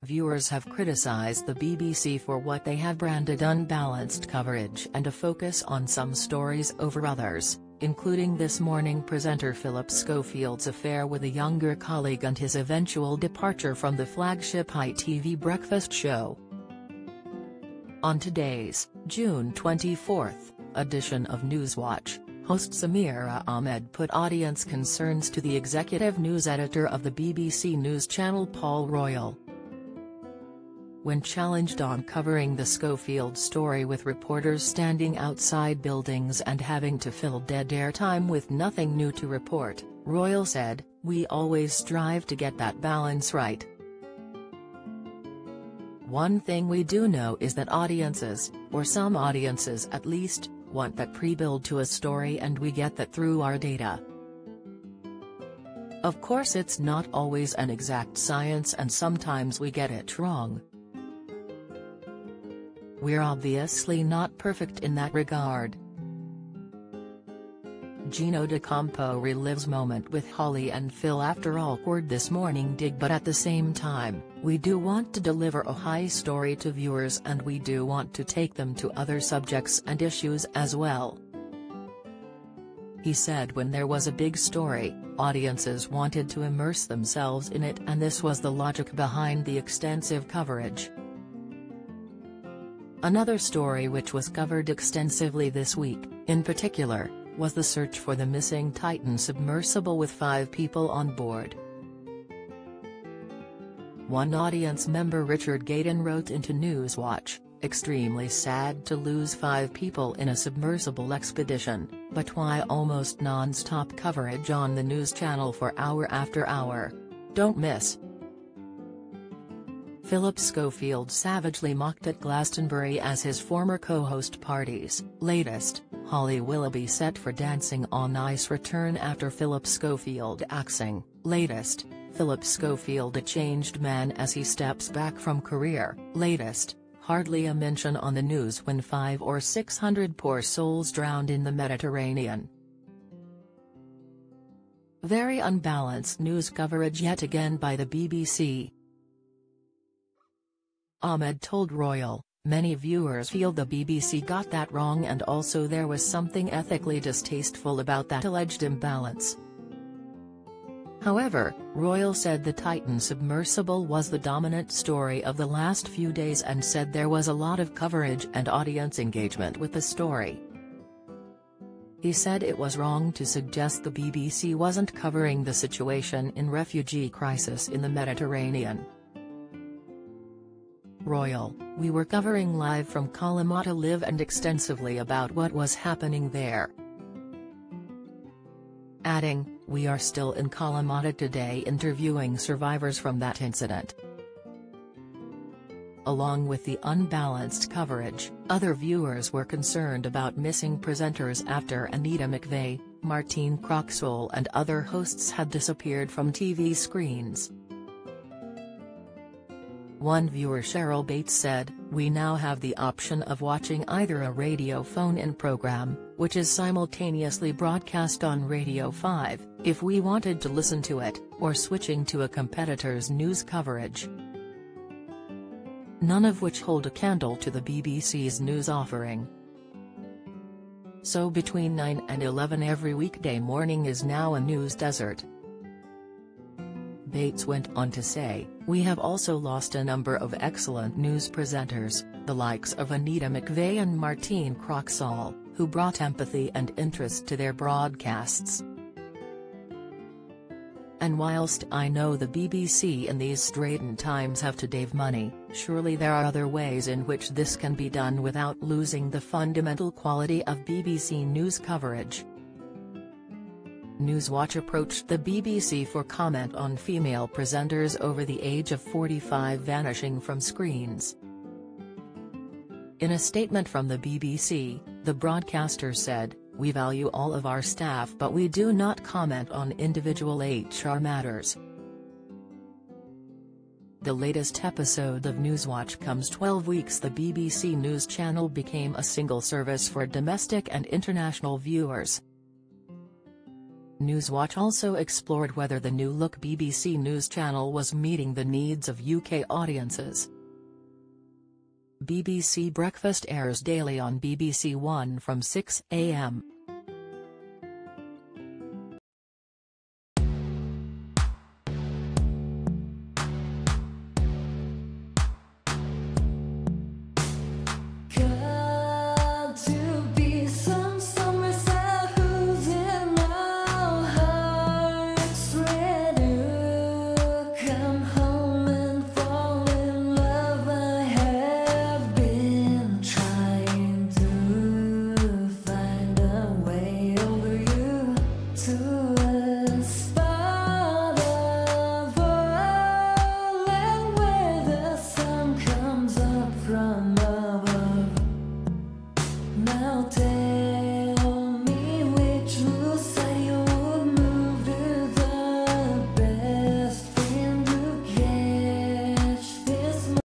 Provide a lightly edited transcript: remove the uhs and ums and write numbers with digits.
Viewers have criticized the BBC for what they have branded unbalanced coverage and a focus on some stories over others, including this morning presenter Phillip Schofield's affair with a younger colleague and his eventual departure from the flagship ITV breakfast show. On today's, June 24, edition of Newswatch, host Samira Ahmed put audience concerns to the executive news editor of the BBC News channel Paul Royal. When challenged on covering the Schofield story with reporters standing outside buildings and having to fill dead airtime with nothing new to report, Royal said, "We always strive to get that balance right. One thing we do know is that audiences, or some audiences at least, want that pre-build to a story, and we get that through our data. Of course it's not always an exact science and sometimes we get it wrong. We're obviously not perfect in that regard." Gino D'Acampo relives moment with Holly and Phil after awkward This Morning dig, but at the same time, we do want to deliver a high story to viewers and we do want to take them to other subjects and issues as well. He said when there was a big story, audiences wanted to immerse themselves in it, and this was the logic behind the extensive coverage. Another story which was covered extensively this week, in particular, was the search for the missing Titan submersible with 5 people on board. One audience member, Richard Gayden, wrote into Newswatch, "Extremely sad to lose 5 people in a submersible expedition, but why almost non-stop coverage on the news channel for hour after hour? Don't miss." Phillip Schofield savagely mocked at Glastonbury as his former co-host party's latest, Holly Willoughby set for Dancing on Ice return after Phillip Schofield axing, latest, Phillip Schofield a changed man as he steps back from career, latest, hardly a mention on the news when 500 or 600 poor souls drowned in the Mediterranean. Very unbalanced news coverage yet again by the BBC. Ahmed told Royal, "Many viewers feel the BBC got that wrong, and also there was something ethically distasteful about that alleged imbalance." However, Royal said the Titan submersible was the dominant story of the last few days and said there was a lot of coverage and audience engagement with the story. He said it was wrong to suggest the BBC wasn't covering the situation in refugee crisis in the Mediterranean. Royal, "We were covering live from Kalamata live and extensively about what was happening there." Adding, "We are still in Kalamata today interviewing survivors from that incident." Along with the unbalanced coverage, other viewers were concerned about missing presenters after Anita McVeigh, Martine Croxall and other hosts had disappeared from TV screens. One viewer, Cheryl Bates, said, "We now have the option of watching either a radio phone-in program, which is simultaneously broadcast on Radio 5, if we wanted to listen to it, or switching to a competitor's news coverage. None of which hold a candle to the BBC's news offering. So between 9 and 11 every weekday morning is now a news desert." Bates went on to say, "We have also lost a number of excellent news presenters, the likes of Anita McVeigh and Martine Croxall, who brought empathy and interest to their broadcasts. And whilst I know the BBC in these straitened times have to save money, surely there are other ways in which this can be done without losing the fundamental quality of BBC news coverage." Newswatch approached the BBC for comment on female presenters over the age of 45 vanishing from screens. In a statement from the BBC, the broadcaster said, "We value all of our staff, but we do not comment on individual HR matters." The latest episode of Newswatch comes 12 weeks the BBC News channel became a single service for domestic and international viewers. Newswatch also explored whether the new-look BBC News channel was meeting the needs of UK audiences. BBC Breakfast airs daily on BBC One from 6 a.m.